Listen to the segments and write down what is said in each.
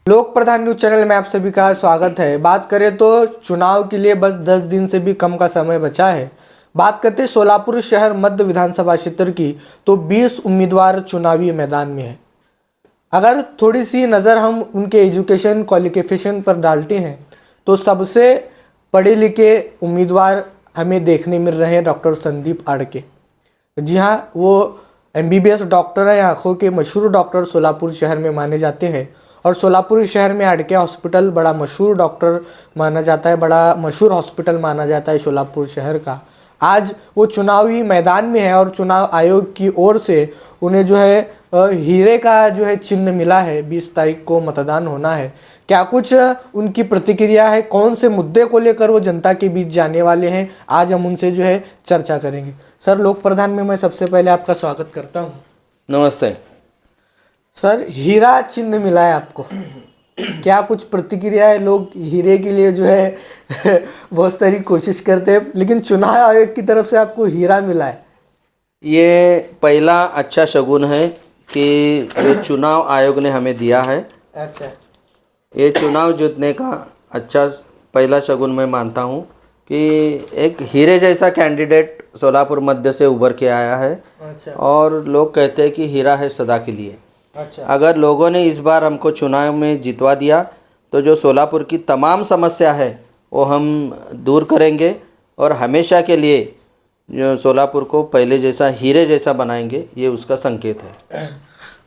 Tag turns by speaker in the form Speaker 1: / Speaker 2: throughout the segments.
Speaker 1: लोक प्रधान news channel में आप सभी का स्वागत है। बात करें तो चुनाव के लिए बस 10 दिन से भी कम का समय बचा है। बात करते हैं सोलापुर शहर मध्य विधानसभा क्षेत्र की, तो 20 उम्मीदवार चुनावी मैदान में है। अगर थोड़ी सी नज़र हम उनके एजुकेशन क्वालिफिकेशन पर डालते हैं तो सबसे पढ़े लिखे उम्मीदवार हमें देखने मिल रहे हैं डॉक्टर संदीप आड़के। जी हाँ, वो MBBS डॉक्टर है, आँखों के मशहूर डॉक्टर सोलापुर शहर में माने जाते हैं। और सोलापुर शहर में आड़के हॉस्पिटल बड़ा मशहूर डॉक्टर माना जाता है, बड़ा मशहूर हॉस्पिटल माना जाता है सोलापुर शहर का। आज वो चुनावी मैदान में है और चुनाव आयोग की ओर से उन्हें जो है हीरे का जो है चिन्ह मिला है। 20 तारीख को मतदान होना है। क्या कुछ उनकी प्रतिक्रिया है, कौन से मुद्दे को लेकर वो जनता के बीच जाने वाले हैं, आज हम उनसे जो है चर्चा करेंगे। सर, लोक प्रधान में मैं सबसे पहले आपका स्वागत करता हूँ।
Speaker 2: नमस्ते
Speaker 1: सर, हीरा चिन्ह मिला है आपको, क्या कुछ प्रतिक्रिया है? लोग हीरे के लिए जो है बहुत सारी कोशिश करते हैं, लेकिन चुनाव आयोग की तरफ से आपको हीरा मिला है।
Speaker 2: ये पहला अच्छा शगुन है कि जो चुनाव आयोग ने हमें दिया है।
Speaker 1: अच्छा,
Speaker 2: ये चुनाव जीतने का अच्छा पहला शगुन मैं मानता हूँ कि एक हीरे जैसा कैंडिडेट सोलापुर मध्य से उभर के आया है।
Speaker 1: अच्छा,
Speaker 2: और लोग कहते हैं कि हीरा है सदा के लिए।
Speaker 1: अच्छा,
Speaker 2: अगर लोगों ने इस बार हमको चुनाव में जितवा दिया तो जो सोलापुर की तमाम समस्या है वो हम दूर करेंगे और हमेशा के लिए जो सोलापुर को पहले जैसा हीरे जैसा बनाएंगे, ये उसका संकेत है।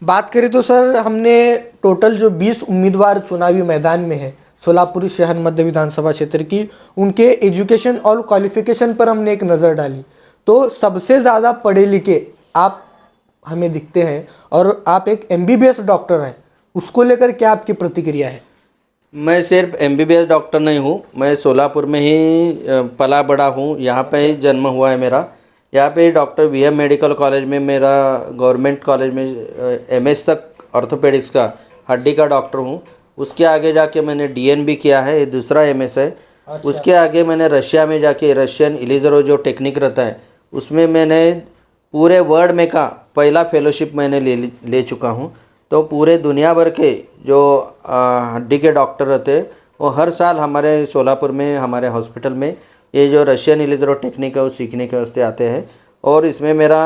Speaker 1: बात करें तो सर, हमने टोटल जो 20 उम्मीदवार चुनावी मैदान में है सोलापुर शहर मध्य विधानसभा क्षेत्र की, उनके एजुकेशन और क्वालिफिकेशन पर हमने एक नज़र डाली तो सबसे ज़्यादा पढ़े लिखे आप हमें दिखते हैं और आप एक MBBS डॉक्टर हैं। उसको लेकर क्या आपकी प्रतिक्रिया है?
Speaker 2: मैं सिर्फ MBBS डॉक्टर नहीं हूँ, मैं सोलापुर में ही पला बड़ा हूँ। यहाँ पे ही जन्म हुआ है मेरा। यहाँ पे डॉक्टर VM मेडिकल कॉलेज में मेरा गवर्नमेंट कॉलेज में MS तक ऑर्थोपेडिक्स का हड्डी का डॉक्टर हूँ। उसके आगे जाके मैंने DN भी किया है, ये दूसरा MS है।
Speaker 1: अच्छा।
Speaker 2: उसके आगे मैंने रशिया में जाके रशियन इलिज़रो जो टेक्निक रहता है उसमें मैंने पूरे वर्ल्ड में का पहला फेलोशिप मैंने ले चुका हूँ। तो पूरे दुनिया भर के जो हड्डी के डॉक्टर रहते हैं वो हर साल हमारे सोलापुर में हमारे हॉस्पिटल में ये जो रशियन इलिज़रो टेक्निक है वो सीखने के वास्ते आते हैं। और इसमें मेरा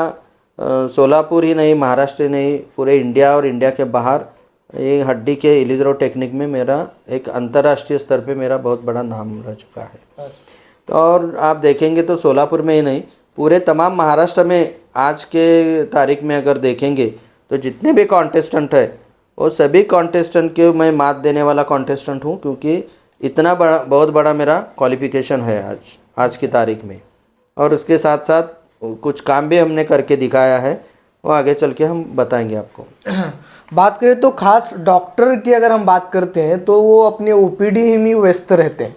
Speaker 2: सोलापुर ही नहीं, महाराष्ट्र ही नहीं, पूरे इंडिया और इंडिया के बाहर ये हड्डी के इलिज़रो टेक्निक में मेरा एक अंतर्राष्ट्रीय स्तर पे मेरा बहुत बड़ा नाम रह चुका है। तो और आप देखेंगे तो सोलापुर में ही नहीं, पूरे तमाम महाराष्ट्र में आज के तारीख में अगर देखेंगे तो जितने भी कॉन्टेस्टेंट है वो सभी कॉन्टेस्टेंट के मैं मात देने वाला कॉन्टेस्टेंट हूँ, क्योंकि इतना बड़ा बहुत बड़ा मेरा क्वालिफ़िकेशन है आज की तारीख में। और उसके साथ साथ कुछ काम भी हमने करके दिखाया है, वो आगे चल के हम बताएंगे आपको।
Speaker 1: बात करें तो खास डॉक्टर की अगर हम बात करते हैं तो वो अपने OPD ही में व्यस्त रहते हैं,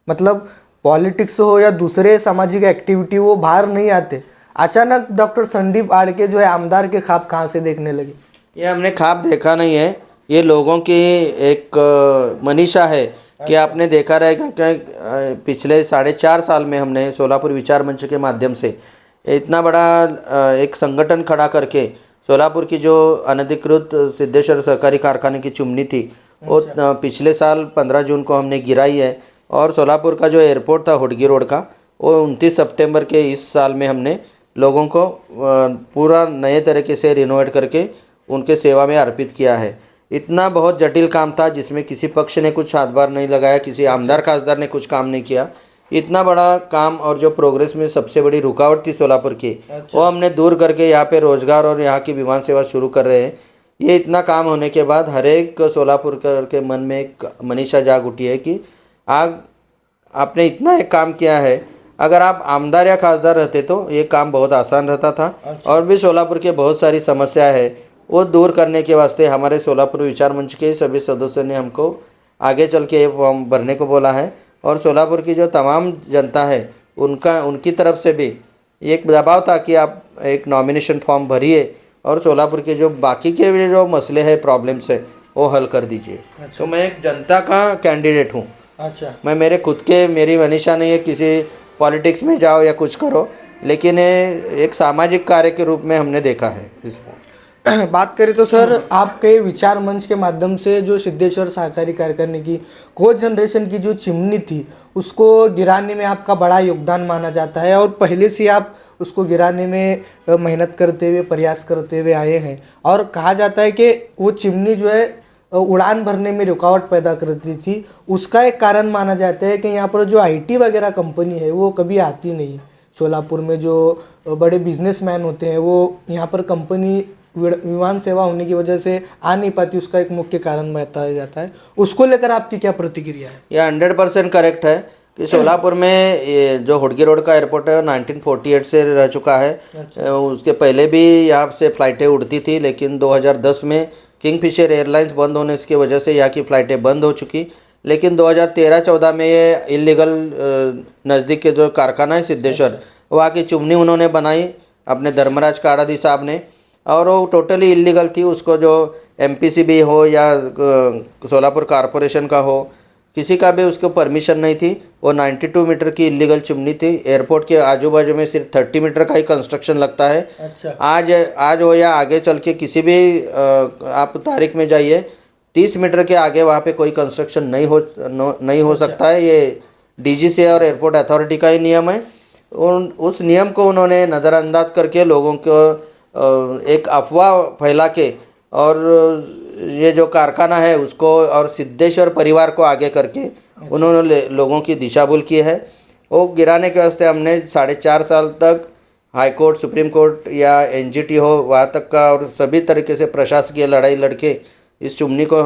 Speaker 1: मतलब पॉलिटिक्स हो या दूसरे सामाजिक एक्टिविटी वो बाहर नहीं आते। अचानक डॉक्टर संदीप आड़के जो है आमदार के ख्वाब कहाँ से देखने लगे?
Speaker 2: ये हमने ख्वाब देखा नहीं है, ये लोगों की एक मनीषा है कि आपने देखा रहेगा कि पिछले 4.5 साल में हमने सोलापुर विचार मंच के माध्यम से इतना बड़ा एक संगठन खड़ा करके सोलापुर की जो अनधिकृत सिद्धेश्वर सहकारी कारखाने की चिमनी थी वो पिछले साल 15 जून को हमने गिराई है। और सोलापुर का जो एयरपोर्ट था हुडगी रोड का, वो 29 सितंबर के इस साल में हमने लोगों को पूरा नए तरीके से रिनोवेट करके उनके सेवा में अर्पित किया है। इतना बहुत जटिल काम था जिसमें किसी पक्ष ने कुछ हाथभार नहीं लगाया, किसी आमदार खासदार ने कुछ काम नहीं किया। इतना बड़ा काम और जो प्रोग्रेस में सबसे बड़ी रुकावट थी सोलापुर की, वो हमने दूर करके यहाँ पे रोजगार और यहाँ की विमान सेवा शुरू कर रहे हैं। ये इतना काम होने के बाद हर एक सोलापुर के मन में एक मनीषा जाग उठी है कि आज आपने इतना एक काम किया है, अगर आप आमदार या खासदार रहते तो ये काम बहुत आसान रहता था। और भी सोलापुर के बहुत सारी समस्या है वो दूर करने के वास्ते हमारे सोलापुर विचार मंच के सभी सदस्यों ने हमको आगे चल के फॉर्म भरने को बोला है। और सोलापुर की जो तमाम जनता है उनकी तरफ से भी एक दबाव था कि आप एक नॉमिनेशन फॉर्म भरिए और सोलापुर के जो बाकी के भी जो मसले हैं, प्रॉब्लम्स है, वो हल कर दीजिए। तो मैं एक जनता का कैंडिडेट हूँ।
Speaker 1: अच्छा,
Speaker 2: मैं मेरी मनीषा नहीं है किसी पॉलिटिक्स में जाओ या कुछ करो, लेकिन एक सामाजिक कार्य के रूप में हमने देखा है इसको।
Speaker 1: बात करें तो सर आपके विचार मंच के माध्यम से जो सिद्धेश्वर सहकारी कारखाने की को जनरेशन की जो चिमनी थी उसको गिराने में आपका बड़ा योगदान माना जाता है और पहले से आप उसको गिराने में मेहनत करते हुए प्रयास करते हुए आए हैं और कहा जाता है कि वो चिमनी जो है उड़ान भरने में रुकावट पैदा करती थी। उसका एक कारण माना जाता है कि यहाँ पर जो आईटी वगैरह कंपनी है वो कभी आती नहीं। सोलापुर में जो बड़े बिजनेसमैन होते हैं वो यहाँ पर कंपनी विमान सेवा होने की वजह से आ नहीं पाती, उसका एक मुख्य कारण बताया जाता है। उसको लेकर आपकी क्या प्रतिक्रिया है?
Speaker 2: यह 100% करेक्ट है कि सोलापुर में ये जो हुडगी रोड का एयरपोर्ट है 1948 से रह चुका है। उसके पहले भी यहाँ से फ़्लाइटें उड़ती थी, लेकिन 2010 में किंगफिशर एयरलाइंस बंद होने की वजह से यहाँ की फ़्लाइटें बंद हो चुकी। लेकिन 2013-14 में ये इलीगल नज़दीक के जो कारखाना है सिद्धेश्वर, वहाँ की चिमनी उन्होंने बनाई अपने धर्मराज काड़ादी साहब ने, और वो टोटली इलीगल थी। उसको जो एमपीसीबी हो या सोलापुर कॉरपोरेशन का हो, किसी का भी उसको परमिशन नहीं थी। वो 92 मीटर की इलीगल चिमनी थी। एयरपोर्ट के आजू बाजू में सिर्फ 30 मीटर का ही कंस्ट्रक्शन लगता है।
Speaker 1: अच्छा।
Speaker 2: आज हो या आगे चल के किसी भी आप तारीख में जाइए, 30 मीटर के आगे वहाँ पे कोई कंस्ट्रक्शन नहीं हो सकता है। ये डीजीसीए और एयरपोर्ट अथॉरिटी का ही नियम है। उस नियम को उन्होंने नज़रअंदाज करके लोगों को एक अफवाह फैला के और ये जो कारखाना है उसको और सिद्धेश्वर परिवार को आगे करके उन्होंने लोगों की दिशा भूल की है। वो गिराने के वास्ते हमने 4.5 साल तक हाई कोर्ट, सुप्रीम कोर्ट या एनजीटी हो वहाँ तक का और सभी तरीके से प्रशासकीय लड़ाई लड़के इस चिमनी को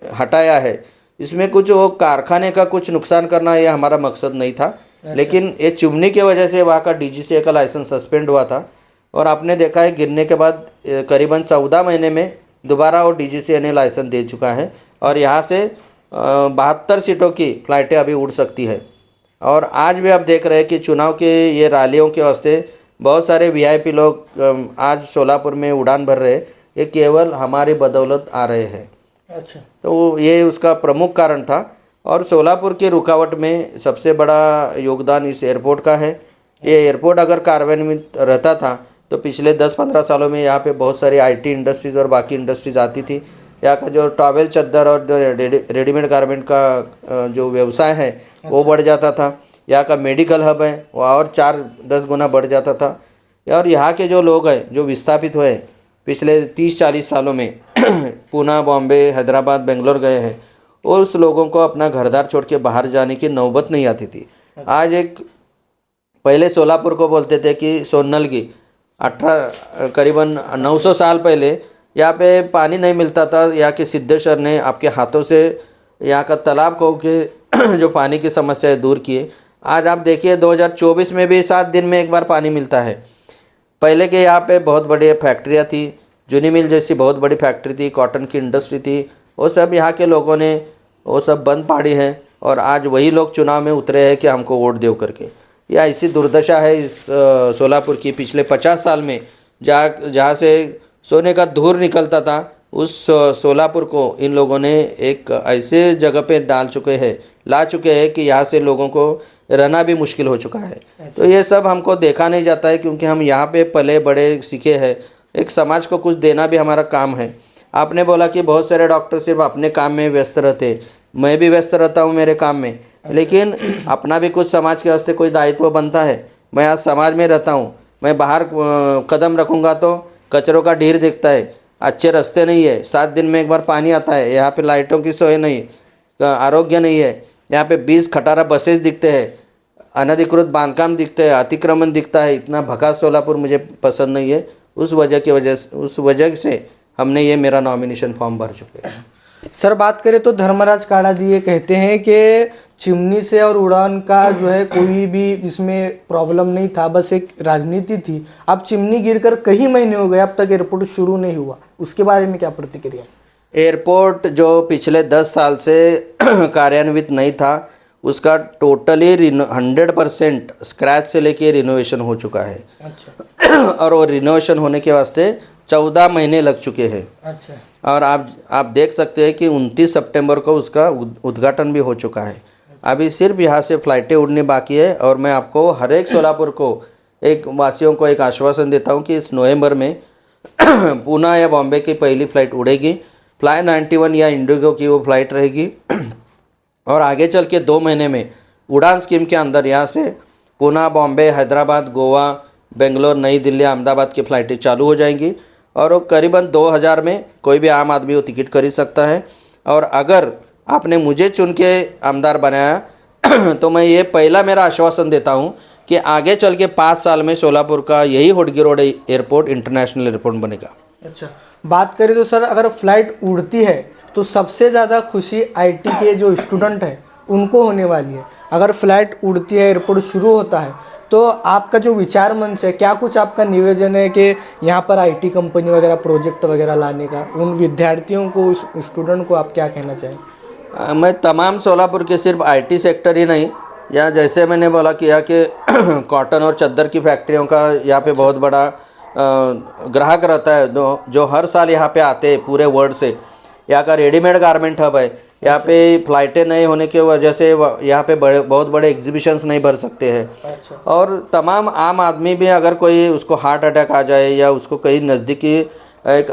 Speaker 2: हटाया है। इसमें कुछ वो कारखाने का कुछ नुकसान करना ये हमारा मकसद नहीं था। लेकिन ये चिमनी की वजह से वहाँ का डीजीसीए का लाइसेंस सस्पेंड हुआ था और आपने देखा है गिरने के बाद करीबन 14 महीने में दोबारा वो डीजीसीए ने लाइसेंस दे चुका है और यहाँ से 72 सीटों की फ़्लाइटें अभी उड़ सकती है। और आज भी आप देख रहे हैं कि चुनाव के ये रैलियों के वास्ते बहुत सारे वीआईपी लोग आज सोलापुर में उड़ान भर रहे हैं। ये केवल हमारी बदौलत आ रहे हैं।
Speaker 1: अच्छा।
Speaker 2: तो ये उसका प्रमुख कारण था। और सोलापुर की रुकावट में सबसे बड़ा योगदान इस एयरपोर्ट का है। ये एयरपोर्ट अगर कार्यान्वित रहता था तो पिछले 10-15 सालों में यहाँ पे बहुत सारी आईटी इंडस्ट्रीज़ और बाकी इंडस्ट्रीज़ आती थी। यहाँ का जो टॉवेल, चद्दर और जो रेडीमेड गारमेंट का जो व्यवसाय है वो बढ़ जाता था। यहाँ का मेडिकल हब है वो और 4-10 गुना बढ़ जाता था। और यहाँ के जो लोग हैं जो विस्थापित हुए पिछले 30-40 सालों में पूना, बॉम्बे, हैदराबाद, बेंगलोर गए हैं, उस लोगों को अपना घरदार छोड़ के बाहर जाने की नौबत नहीं आती थी। आज एक पहले सोलापुर को बोलते थे कि सोनल की करीबन 900 साल पहले यहाँ पे पानी नहीं मिलता था। यहाँ के सिद्धेश्वर ने आपके हाथों से यहाँ का तालाब को के जो पानी की समस्या है दूर किए। आज आप देखिए 2024 में भी 7 दिन में एक बार पानी मिलता है। पहले के यहाँ पे बहुत बड़ी फैक्ट्रियाँ थी, जूनी मिल जैसी बहुत बड़ी फैक्ट्री थी, कॉटन की इंडस्ट्री थी, वो सब यहाँ के लोगों ने वो सब बंद पाड़ी है और आज वही लोग चुनाव में उतरे हैं कि हमको वोट देव करके। यह ऐसी दुर्दशा है इस सोलापुर की। पिछले 50 साल में जहाँ से सोने का धूर निकलता था उस सोलापुर को इन लोगों ने एक ऐसे जगह पे ला चुके हैं कि यहाँ से लोगों को रहना भी मुश्किल हो चुका है। तो ये सब हमको देखा नहीं जाता है क्योंकि हम यहाँ पे पले बड़े सीखे हैं। एक समाज को कुछ देना भी हमारा काम है। आपने बोला कि बहुत सारे डॉक्टर सिर्फ अपने काम में व्यस्त रहते, मैं भी व्यस्त रहता हूँ मेरे काम में, लेकिन अपना भी कुछ समाज के वास्ते कोई दायित्व बनता है। मैं आज समाज में रहता हूँ, मैं बाहर कदम रखूँगा तो कचरों का ढेर दिखता है, अच्छे रास्ते नहीं है, 7 दिन में एक बार पानी आता है, यहाँ पे लाइटों की सोय नहीं, आरोग्य नहीं है, यहाँ पे 20 खटारा बसेस दिखते हैं, अनधिकृत बांधकाम दिखते हैं, अतिक्रमण दिखता है। इतना भकास सोलापुर मुझे पसंद नहीं है। उस वजह से हमने ये मेरा नॉमिनेशन फॉर्म भर चुके हैं।
Speaker 1: सर बात करें तो धर्मराज काड़ादी ये कहते हैं कि चिमनी से और उड़ान का जो है कोई भी इसमें प्रॉब्लम नहीं था, बस एक राजनीति थी। अब चिमनी गिरकर कई महीने हो गए, अब तक एयरपोर्ट शुरू नहीं हुआ, उसके बारे में क्या प्रतिक्रिया?
Speaker 2: एयरपोर्ट जो पिछले 10 साल से कार्यान्वित नहीं था उसका टोटली 100% स्क्रैच से लेके रिनोवेशन हो चुका है।
Speaker 1: अच्छा।
Speaker 2: और वो रिनोवेशन होने के वास्ते 14 महीने लग चुके हैं।
Speaker 1: अच्छा।
Speaker 2: और आप देख सकते हैं कि 29 सितंबर को उसका उद्घाटन भी हो चुका है। अभी सिर्फ यहाँ से फ़्लाइटें उड़नी बाकी है। और मैं आपको हर एक सोलापुर को एक वासियों को एक आश्वासन देता हूँ कि इस नवंबर में पूना या बॉम्बे की पहली फ़्लाइट उड़ेगी। फ्लाई 91 या इंडिगो की वो फ़्लाइट रहेगी। और आगे चल के 2 महीने में उड़ान स्कीम के अंदर यहाँ से पूना, बॉम्बे, हैदराबाद, गोवा, बेंगलोर, नई दिल्ली, अहमदाबाद की फ़्लाइटें चालू हो जाएंगी। और वो करीबन 2000 में कोई भी आम आदमी वो टिकट खरीद सकता है। और अगर आपने मुझे चुन के आमदार बनाया तो मैं ये पहला मेरा आश्वासन देता हूँ कि आगे चल के 5 साल में सोलापुर का यही Hodgi road airport international airport बनेगा।
Speaker 1: अच्छा, बात करें तो सर अगर फ्लाइट उड़ती है तो सबसे ज़्यादा खुशी आईटी के जो स्टूडेंट हैं उनको होने वाली है। अगर फ्लाइट उड़ती है, एयरपोर्ट शुरू होता है, तो आपका जो विचार मंच है, क्या कुछ आपका निवेदन है कि यहाँ पर आईटी कंपनी वगैरह प्रोजेक्ट वगैरह लाने का, उन विद्यार्थियों को, उस स्टूडेंट को आप क्या कहना चाहें?
Speaker 2: मैं तमाम सोलापुर के सिर्फ आईटी सेक्टर ही नहीं, या जैसे मैंने बोला कि यहाँ के कॉटन और चद्दर की फैक्ट्रियों का यहाँ पे बहुत बड़ा ग्राहक रहता है, जो हर साल यहाँ पे आते हैं पूरे वर्ल्ड से। यहाँ का रेडीमेड गारमेंट हब है। यहाँ पे फ्लाइटें नहीं होने की वजह से यहाँ पे बहुत बड़े एग्जीबिशंस नहीं भर सकते हैं।
Speaker 1: अच्छा।
Speaker 2: और तमाम आम आदमी भी अगर कोई उसको हार्ट अटैक आ जाए या उसको कहीं नज़दीकी एक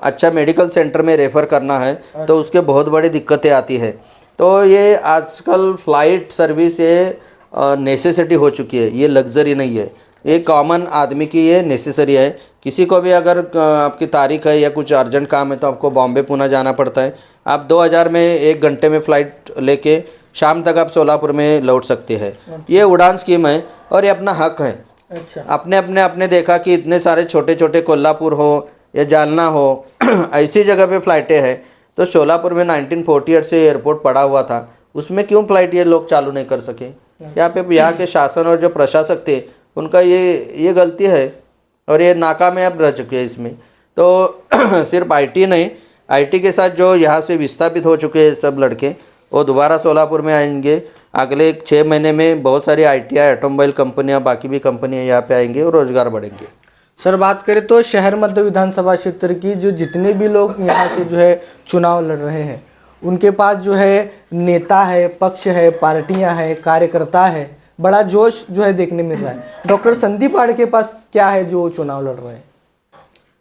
Speaker 2: अच्छा मेडिकल सेंटर में रेफ़र करना है तो उसके बहुत बड़ी दिक्कतें आती है। तो ये आजकल फ़्लाइट सर्विस ये नेसेसिटी हो चुकी है, ये लग्जरी नहीं है, ये कॉमन आदमी की ये नेसेसरी है। किसी को भी अगर आपकी तारीख है या कुछ अर्जेंट काम है तो आपको बॉम्बे पूना जाना पड़ता है। आप 2000 में 1 घंटे में फ़्लाइट लेके शाम तक आप सोलापुर में लौट सकते हैं। ये उड़ान स्कीम है और ये अपना हक है।
Speaker 1: अच्छा।
Speaker 2: आपने देखा कि इतने सारे छोटे छोटे कोल्हापुर हो या जालना हो ऐसी जगह पे फ़्लाइटें हैं, तो सोलापुर में 1948 से एयरपोर्ट पड़ा हुआ था, उसमें क्यों फ़्लाइट ये लोग चालू नहीं कर सके? यहाँ पे यहाँ के शासन और जो प्रशासक थे उनका ये गलती है और ये नाकामयाब रह चुके हैं इसमें। तो सिर्फ आईटी नहीं, आईटी के साथ जो यहाँ से विस्थापित हो चुके हैं सब लड़के, वो दोबारा सोलापुर में आएंगे। अगले 6 महीने में बहुत सारी आईटीआई, ऑटोमोबाइल कंपनियाँ, बाकी भी कंपनियाँ यहाँ पे आएंगे और रोज़गार बढ़ेंगे।
Speaker 1: सर बात करें तो शहर मध्य विधानसभा क्षेत्र की जो जितने भी लोग यहाँ से जो है चुनाव लड़ रहे हैं, उनके पास जो है नेता है, पक्ष है, पार्टियां हैं, कार्यकर्ता है, बड़ा जोश जो है देखने मिल रहा है। डॉक्टर संदीप आड़ के पास क्या है जो चुनाव लड़ रहे हैं?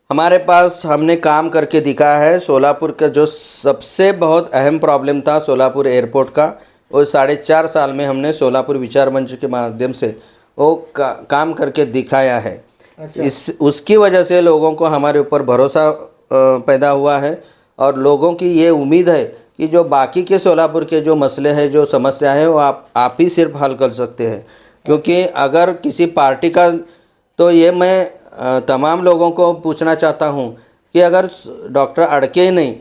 Speaker 2: हमारे पास हमने काम करके दिखाया है। सोलापुर का जो सबसे बहुत अहम प्रॉब्लम था सोलापुर एयरपोर्ट का, वो 4.5 साल में हमने सोलापुर विचार मंच के माध्यम से वो काम करके दिखाया है।
Speaker 1: अच्छा।
Speaker 2: उसकी वजह से लोगों को हमारे ऊपर भरोसा पैदा हुआ है और लोगों की ये उम्मीद है कि जो बाकी के सोलापुर के जो मसले हैं, जो समस्या है, वो आप ही सिर्फ हल कर सकते हैं। क्योंकि अगर किसी पार्टी का, तो ये मैं तमाम लोगों को पूछना चाहता हूँ कि अगर डॉक्टर अड़के ही नहीं,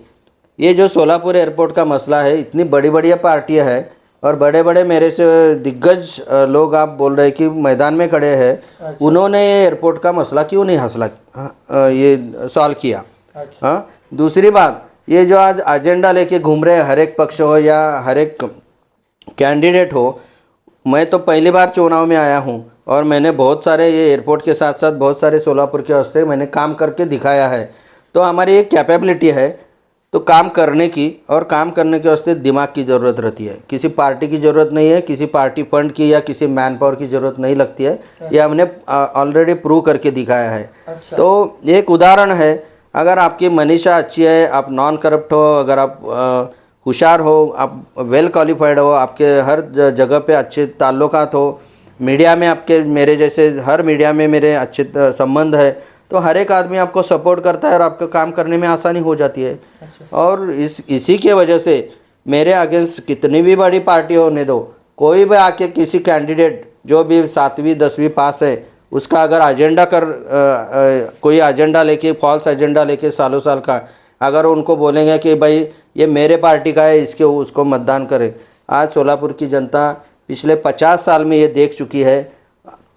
Speaker 2: ये जो सोलापुर एयरपोर्ट का मसला है, इतनी बड़ी बड़ी पार्टियाँ हैं और बड़े बड़े मेरे से दिग्गज लोग आप बोल रहे कि मैदान में खड़े हैं। अच्छा। उन्होंने ये एयरपोर्ट का मसला क्यों नहीं ये सॉल्व किया? अच्छा। हाँ, दूसरी बात, ये जो आज एजेंडा लेके घूम रहे हैं, हर एक पक्ष हो या हर एक कैंडिडेट हो, मैं तो पहली बार चुनाव में आया हूँ और मैंने बहुत सारे ये एयरपोर्ट के साथ साथ बहुत सारे सोलापुर के वास्ते मैंने काम करके दिखाया है। तो हमारी एक कैपेबिलिटी है तो काम करने की, और काम करने के वास्ते दिमाग की ज़रूरत रहती है। किसी पार्टी की ज़रूरत नहीं है, किसी पार्टी फंड की या किसी मैन पावर की ज़रूरत नहीं लगती है। ये हमने ऑलरेडी प्रूव करके दिखाया है। अच्छा। तो एक उदाहरण है, अगर आपकी मनीषा अच्छी है, आप नॉन करप्ट हो, अगर आप होशियार हो, आप वेल क्वालिफाइड हो, आपके हर जगह पे अच्छे ताल्लुकात हो, मीडिया में आपके, मेरे जैसे हर मीडिया में मेरे अच्छे संबंध है, तो हर एक आदमी आपको सपोर्ट करता है और आपका काम करने में आसानी हो जाती है। अच्छा। और इसी के वजह से मेरे अगेंस्ट कितनी भी बड़ी पार्टी होने दो, कोई भी आके किसी कैंडिडेट जो भी 7वीं 10वीं पास है, उसका अगर एजेंडा कोई एजेंडा लेके, फॉल्स एजेंडा लेके सालों साल का, अगर उनको बोलेंगे कि भाई ये मेरे पार्टी का है, इसके उसको मतदान करें। आज सोलापुर की जनता पिछले 50 साल में ये देख चुकी है,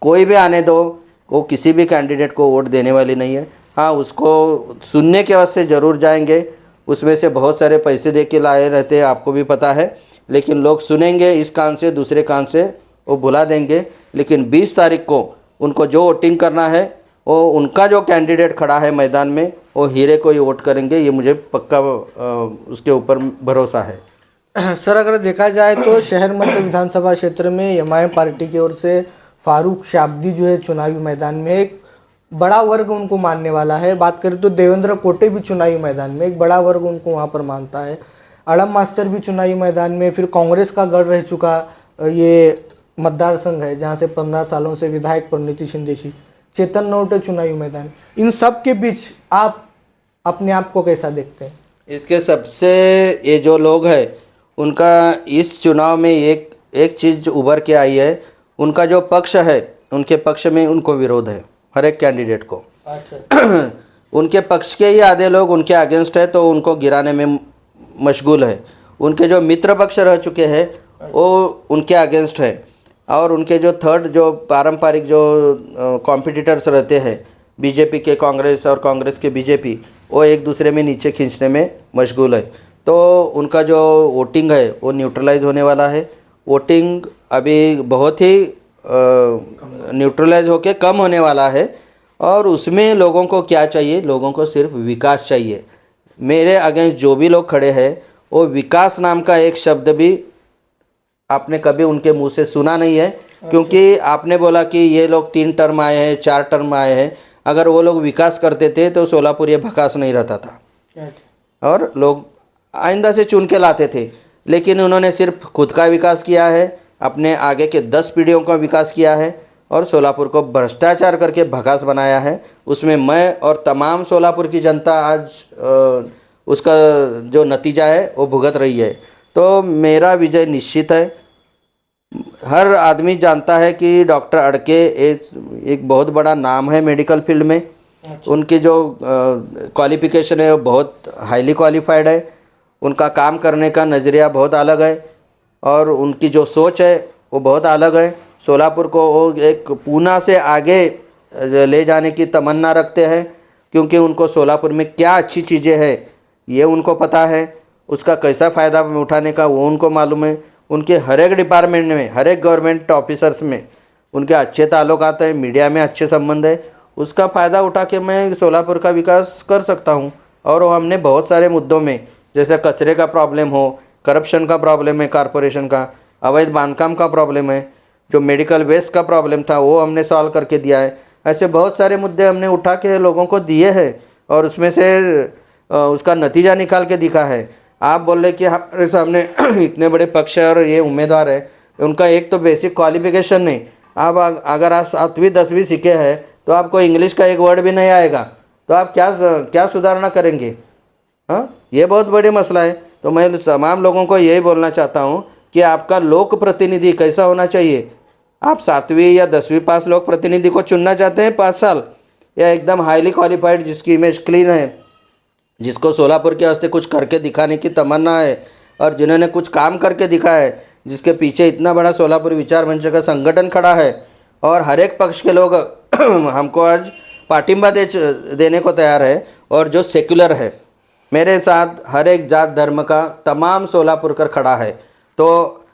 Speaker 2: कोई भी आने दो, वो किसी भी कैंडिडेट को वोट देने वाली नहीं है। हाँ, उसको सुनने के वास्ते ज़रूर जाएंगे, उसमें से बहुत सारे पैसे दे के लाए रहते हैं, आपको भी पता है, लेकिन लोग सुनेंगे इस कान से, दूसरे कान से वो भुला देंगे। लेकिन 20 तारीख को उनको जो वोटिंग करना है, वो उनका जो कैंडिडेट खड़ा है मैदान में, वो हीरे को ही वोट करेंगे, ये मुझे पक्का उसके ऊपर भरोसा है।
Speaker 1: सर अगर देखा जाए तो शहर मध्य विधानसभा क्षेत्र में एमआईएम पार्टी की ओर से फारूक शाब्दी जो है चुनावी मैदान में एक बड़ा वर्ग उनको मानने वाला है। बात करें तो देवेंद्र कोटे भी चुनावी मैदान में, एक बड़ा वर्ग उनको वहाँ पर मानता है। अड़म मास्टर भी चुनावी मैदान में, फिर कांग्रेस का गढ़ रह चुका ये मतदार संघ है जहाँ से 15 सालों से विधायक परिणीति शिंदेशी, चेतन नौटे चुनावी मैदान। इन सब के बीच आप अपने आप को कैसा देखते हैं?
Speaker 2: इसके सबसे ये जो लोग हैं उनका इस चुनाव में एक चीज़ उभर के आई है, उनका जो पक्ष है उनके पक्ष में उनको विरोध है हर एक कैंडिडेट को।
Speaker 1: अच्छा।
Speaker 2: उनके पक्ष के ही आधे लोग उनके अगेंस्ट है तो उनको गिराने में मशगूल है। उनके जो मित्र पक्ष रह चुके हैं वो उनके अगेंस्ट है, और उनके जो थर्ड जो पारंपरिक जो कॉम्पिटिटर्स रहते हैं बीजेपी के कांग्रेस और कांग्रेस के बीजेपी, वो एक दूसरे में नीचे खींचने में मशगूल है। तो उनका जो वोटिंग है वो न्यूट्रलाइज होने वाला है। वोटिंग अभी बहुत ही न्यूट्रलाइज होके कम होने वाला है, और उसमें लोगों को क्या चाहिए? लोगों को सिर्फ विकास चाहिए। मेरे अगेंस्ट जो भी लोग खड़े हैं वो विकास नाम का एक शब्द भी आपने कभी उनके मुंह से सुना नहीं है, क्योंकि आपने बोला कि ये लोग 3 टर्म आए हैं, 4 टर्म आए हैं। अगर वो लोग विकास करते थे तो सोलापुर ये भकास नहीं रहता था और लोग आइंदा से चुन के लाते थे। लेकिन उन्होंने सिर्फ खुद का विकास किया है, अपने आगे के 10 पीढ़ियों का विकास किया है और सोलापुर को भ्रष्टाचार करके भकास बनाया है। उसमें मैं और तमाम सोलापुर की जनता आज उसका जो नतीजा है वो भुगत रही है। तो मेरा विजय निश्चित है। हर आदमी जानता है कि डॉक्टर अड़के एक बहुत बड़ा नाम है मेडिकल फील्ड में। उनकी जो क्वालिफ़िकेशन है वो बहुत हाईली क्वालिफाइड है। उनका काम करने का नज़रिया बहुत अलग है और उनकी जो सोच है वो बहुत अलग है। सोलापुर को वो एक पूना से आगे ले जाने की तमन्ना रखते हैं, क्योंकि उनको सोलापुर में क्या अच्छी चीज़ें हैं ये उनको पता है, उसका कैसा फ़ायदा उठाने का वो उनको मालूम है। उनके हर एक डिपार्टमेंट में, हर एक गवर्नमेंट ऑफिसर्स में उनके अच्छे ताल्लुकात है, मीडिया में अच्छे संबंध है। उसका फ़ायदा उठा के मैं सोलापुर का विकास कर सकता हूँ। और वो हमने बहुत सारे मुद्दों में, जैसे कचरे का प्रॉब्लम हो, करप्शन का प्रॉब्लम है, कॉरपोरेशन का अवैध बांधकाम का प्रॉब्लम है, जो मेडिकल वेस्ट का प्रॉब्लम था वो हमने सॉल्व करके दिया है। ऐसे बहुत सारे मुद्दे हमने उठा के लोगों को दिए हैं और उसमें से उसका नतीजा निकाल के दिखा है। आप बोल रहे कि हमारे सामने इतने बड़े पक्ष है और ये उम्मीदवार है, उनका एक तो बेसिक क्वालिफिकेशन नहीं। आप अगर आप 7वीं 10वीं सीखे हैं तो आपको इंग्लिश का एक वर्ड भी नहीं आएगा, तो आप क्या सुधारना करेंगे? हाँ, ये बहुत बड़ी मसला है। तो मैं तमाम लोगों को यही बोलना चाहता हूँ कि आपका लोक प्रतिनिधि कैसा होना चाहिए। आप 7वीं या 10वीं पास लोक प्रतिनिधि को चुनना चाहते हैं 5 साल, या एकदम हाईली क्वालिफाइड जिसकी इमेज क्लीन है, जिसको सोलापुर के वास्ते कुछ करके दिखाने की तमन्ना है और जिन्होंने कुछ काम करके दिखाया है, जिसके पीछे इतना बड़ा सोलापुर विचार मंच का संगठन खड़ा है और हर एक पक्ष के लोग हमको आज पाटिंबा देने को तैयार है, और जो सेक्युलर है मेरे साथ हर एक जात धर्म का तमाम सोलापुर कर खड़ा है। तो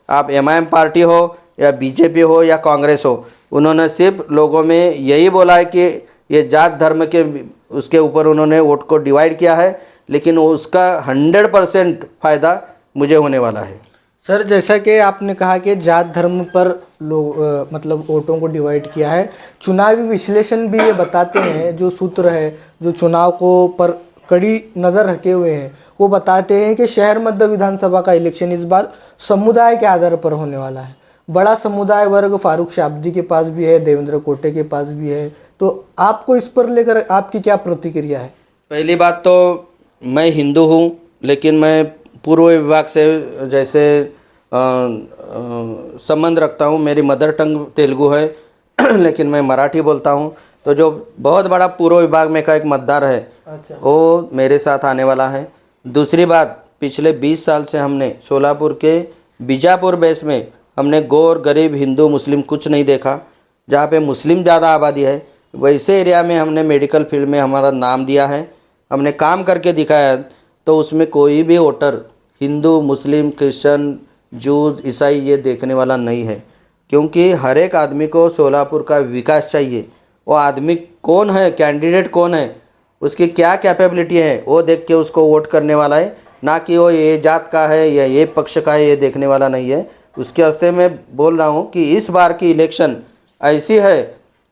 Speaker 2: आप MIM पार्टी हो या बीजेपी हो या कांग्रेस हो, उन्होंने सिर्फ लोगों में यही बोला है कि ये जात धर्म के उसके ऊपर उन्होंने वोट को डिवाइड किया है, लेकिन उसका 100% फ़ायदा मुझे होने वाला है।
Speaker 1: सर, जैसा कि आपने कहा कि जात धर्म पर लोग मतलब वोटों को डिवाइड किया है, चुनावी विश्लेषण भी ये बताते हैं, जो सूत्र है जो चुनाव को पर कड़ी नज़र रखे हुए हैं, वो बताते हैं कि शहर मध्य विधानसभा का इलेक्शन इस बार समुदाय के आधार पर होने वाला है। बड़ा समुदाय वर्ग फारूक शाब्दी के पास भी है, देवेंद्र कोटे के पास भी है। तो आपको इस पर लेकर आपकी क्या प्रतिक्रिया है?
Speaker 2: पहली बात तो मैं हिंदू हूँ, लेकिन मैं पूर्व विभाग से जैसे संबंध रखता हूँ। मेरी मदर टंग तेलुगु है लेकिन मैं मराठी बोलता हूँ। तो जो बहुत बड़ा पूर्व विभाग में का एक मतदार है,
Speaker 1: अच्छा,
Speaker 2: वो मेरे साथ आने वाला है। दूसरी बात, पिछले 20 साल से हमने सोलापुर के बीजापुर बेस में हमने गौर गरीब हिंदू मुस्लिम कुछ नहीं देखा। जहाँ पे मुस्लिम ज़्यादा आबादी है वैसे एरिया में हमने मेडिकल फील्ड में हमारा नाम दिया है, हमने काम करके दिखाया। तो उसमें कोई भी वोटर हिंदू मुस्लिम क्रिश्चियन जूज ईसाई ये देखने वाला नहीं है, क्योंकि हर एक आदमी को सोलापुर का विकास चाहिए। वो आदमी कौन है, कैंडिडेट कौन है, उसकी क्या कैपेबिलिटी है, वो देख के उसको वोट करने वाला है, ना कि वो ये जात का है या ये पक्ष का है, ये देखने वाला नहीं है। उसके वास्ते मैं बोल रहा हूँ कि इस बार की इलेक्शन ऐसी है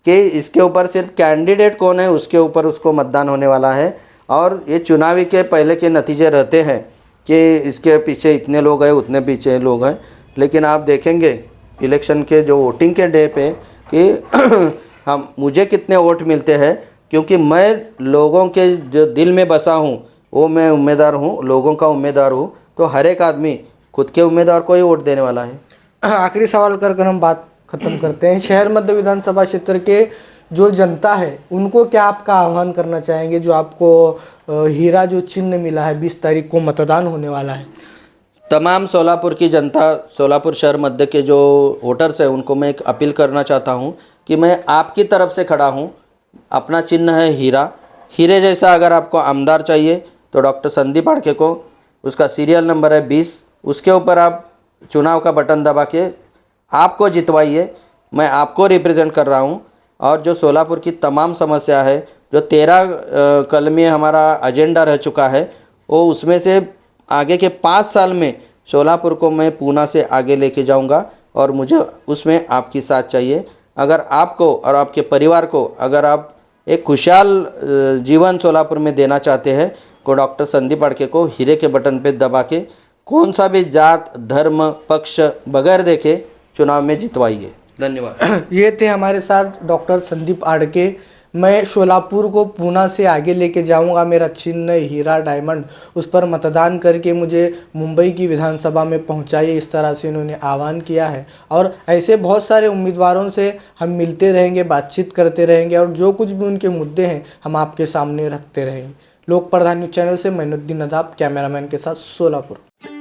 Speaker 2: कि इसके ऊपर सिर्फ कैंडिडेट कौन है उसके ऊपर उसको मतदान होने वाला है। और ये चुनावी के पहले के नतीजे रहते हैं कि इसके पीछे इतने लोग हैं उतने पीछे लोग हैं, लेकिन आप देखेंगे इलेक्शन के जो वोटिंग के डे पे कि मुझे कितने वोट मिलते हैं, क्योंकि मैं लोगों के जो दिल में बसा हूँ वो मैं उम्मीदवार हूँ, लोगों का उम्मीदवार हूँ। तो हर एक आदमी खुद के उम्मीदवार को ही वोट देने वाला है।
Speaker 1: आखिरी सवाल कर हम बात खत्म करते हैं। शहर मध्य विधानसभा क्षेत्र के जो जनता है उनको क्या आपका आह्वान करना चाहेंगे, जो आपको हीरा जो चिन्ह मिला है 20 तारीख को मतदान होने वाला है?
Speaker 2: तमाम सोलापुर की जनता, सोलापुर शहर मध्य के जो वोटर्स हैं उनको मैं एक अपील करना चाहता हूं कि मैं आपकी तरफ से खड़ा हूं। अपना चिन्ह है हीरा। हीरे जैसा अगर आपको आमदार चाहिए तो डॉक्टर संदीप आड़के को, उसका सीरियल नंबर है 20, उसके ऊपर आप चुनाव का बटन दबा के आपको जितवाइए। मैं आपको रिप्रेजेंट कर रहा हूं। और जो सोलापुर की तमाम समस्या है, जो 13 कलमी हमारा एजेंडा रह चुका है, वो उसमें से आगे के 5 साल में सोलापुर को मैं पूना से आगे लेके जाऊंगा और मुझे उसमें आपकी साथ चाहिए। अगर आपको और आपके परिवार को अगर आप एक खुशहाल जीवन सोलापुर में देना चाहते हैं तो डॉक्टर संदीप आड़के को हीरे के बटन पे दबा के कौन सा भी जात धर्म पक्ष बगैर देखे चुनाव में जितवाइए। धन्यवाद।
Speaker 1: ये थे हमारे साथ डॉक्टर संदीप आड़के। मैं सोलापुर को पूना से आगे लेके जाऊंगा, मेरा चिन्ह हीरा डायमंड, उस पर मतदान करके मुझे मुंबई की विधानसभा में पहुंचाइए, इस तरह से उन्होंने आह्वान किया है। और ऐसे बहुत सारे उम्मीदवारों से हम मिलते रहेंगे, बातचीत करते रहेंगे और जो कुछ भी उनके मुद्दे हैं हम आपके सामने रखते रहेंगे। लोक प्रधान न्यूज़ चैनल से मैनुद्दीन नदाब, कैमरामैन के साथ सोलापुर।